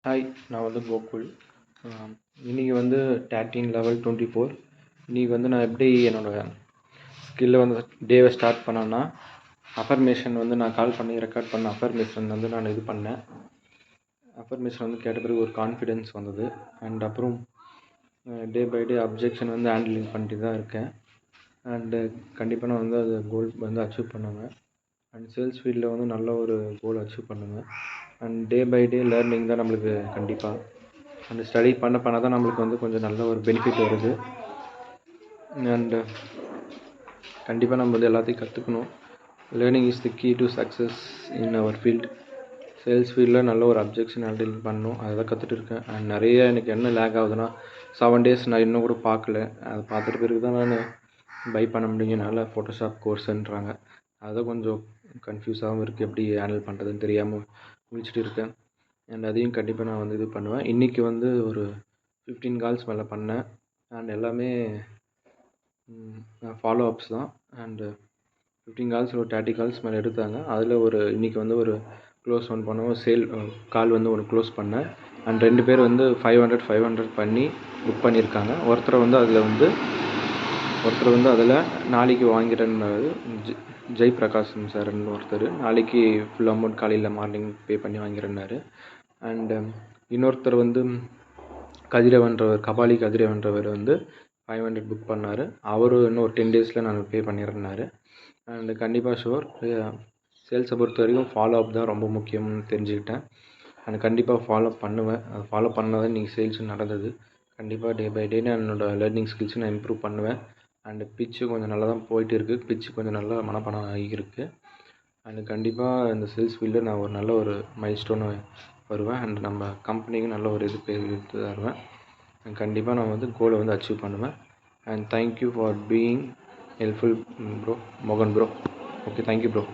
Hi, நான் வந்து கோகுல். இன்றைக்கி வந்து 13 லெவல் 24. இன்றைக்கி வந்து நான் எப்படி என்னோடய ஸ்கில்லை வந்து டேவை ஸ்டார்ட் பண்ணேன்னா, அஃபர்மேஷன் வந்து நான் கால் பண்ணி ரெக்கார்ட் பண்ண அஃபர்மேஷன் வந்து நான் இது பண்ணேன். அஃபர்மேஷன் வந்து கேட்ட பிறகு ஒரு கான்ஃபிடென்ஸ் வந்தது. அண்ட் அப்புறம் டே பை டே அப்ஜெக்ஷன் வந்து ஹேண்டிலிங் பண்ணிட்டு தான் இருக்கேன். அண்டு கண்டிப்பாக நான் வந்து அது கோல் வந்து அச்சீவ் பண்ணுவேன். அண்ட் சேல்ஸ் ஃபீல்டில் வந்து நல்ல ஒரு கோல் அச்சீவ் பண்ணுவேன். And day by day learning தான் நம்மளுக்கு கண்டிப்பாக. அண்ட் ஸ்டடி பண்ண தான் நம்மளுக்கு வந்து கொஞ்சம் நல்ல ஒரு பெனிஃபிட் வருது. அண்டு கண்டிப்பாக நம்ம வந்து எல்லாத்தையும் கற்றுக்கணும். Learning is the key to success in our field. Sales ஃபீல்டில் நல்ல ஒரு அப்ஜெக்ஷன் ஹேண்டில் பண்ணணும், அதை தான் கற்றுட்டு இருக்கேன். அண்ட் நிறைய எனக்கு என்ன லேக் ஆகுதுன்னா 7 days நான் இன்னும் கூட பார்க்கல. அதை பார்த்துட்டு பிறகு தான் நான் பை பண்ண முடியுங்கனால ஃபோட்டோஷாப் கோர்ஸுன்றாங்க. அதுதான் கொஞ்சம் கன்ஃபியூஸாகவும் இருக்குது, எப்படி ஹேண்டில் பண்ணுறதுன்னு தெரியாமல் முழிச்சிட்டு இருக்கேன். அண்ட் அதையும் கண்டிப்பாக நான் வந்து இது பண்ணுவேன். இன்றைக்கி வந்து ஒரு 15 கால்ஸ் மேலே பண்ணேன். அண்ட் எல்லாமே ஃபாலோ அப்ஸ் தான். அண்டு 15 கால்ஸ் ஒரு 30 கால்ஸ் மேலே எடுத்தாங்க. அதில் இன்றைக்கி வந்து ஒரு க்ளோஸ் ஒன் பண்ணுவோம். சேல் கால் வந்து ஒரு க்ளோஸ் பண்ணேன். அண்ட் 2 பேர் வந்து 500 பண்ணி புக் பண்ணியிருக்காங்க. ஒருத்தர் வந்து அதில் நாளைக்கு வாங்கிறேன்னாரு. ஜெய் பிரகாஷன் சார்ன்னு ஒருத்தர் நாளைக்கு ஃபுல் அமௌண்ட் காலையில் மார்னிங் பே பண்ணி வாங்கிறேன்னாரு. அண்டு இன்னொருத்தர் வந்து கபாலி கதிரவன்றவர் வந்து 500 புக் பண்ணார். அவர் இன்னும் ஒரு 10 days நான் பே பண்ணிடுறேன்னாரு. அண்டு கண்டிப்பாக ஷுவர் சேல்ஸை பொறுத்த வரைக்கும் ஃபாலோ அப் தான் ரொம்ப முக்கியம்னு தெரிஞ்சுக்கிட்டேன். அண்ட் கண்டிப்பாக ஃபாலோ பண்ணுவேன். அது ஃபாலோ பண்ணால் தான் இன்றைக்கி சேல்ஸும் நடந்தது. கண்டிப்பாக டே பை டே நான் என்னோடய லேர்னிங் ஸ்கில்ஸை நான் இம்ப்ரூவ் பண்ணுவேன். அண்டு பிச்சு கொஞ்சம் நல்லா தான் போயிட்டு இருக்குது. பிச்சு கொஞ்சம் நல்லா மனப்பாடம் ஆகியிருக்கு. அண்டு கண்டிப்பாக இந்த சேல்ஸ் ஃபீல்டில் நான் ஒரு நல்ல ஒரு மைல்ஸ்டோனை வருவேன். அண்ட் நம்ம கம்பெனிக்கு நல்ல ஒரு பேர் எடுத்து தருவேன். அண்ட் கண்டிப்பாக நான் வந்து கோலை வந்து அச்சீவ் பண்ணுவேன். And thank you for being helpful bro, மோகன் ப்ரோ. Okay, thank you bro.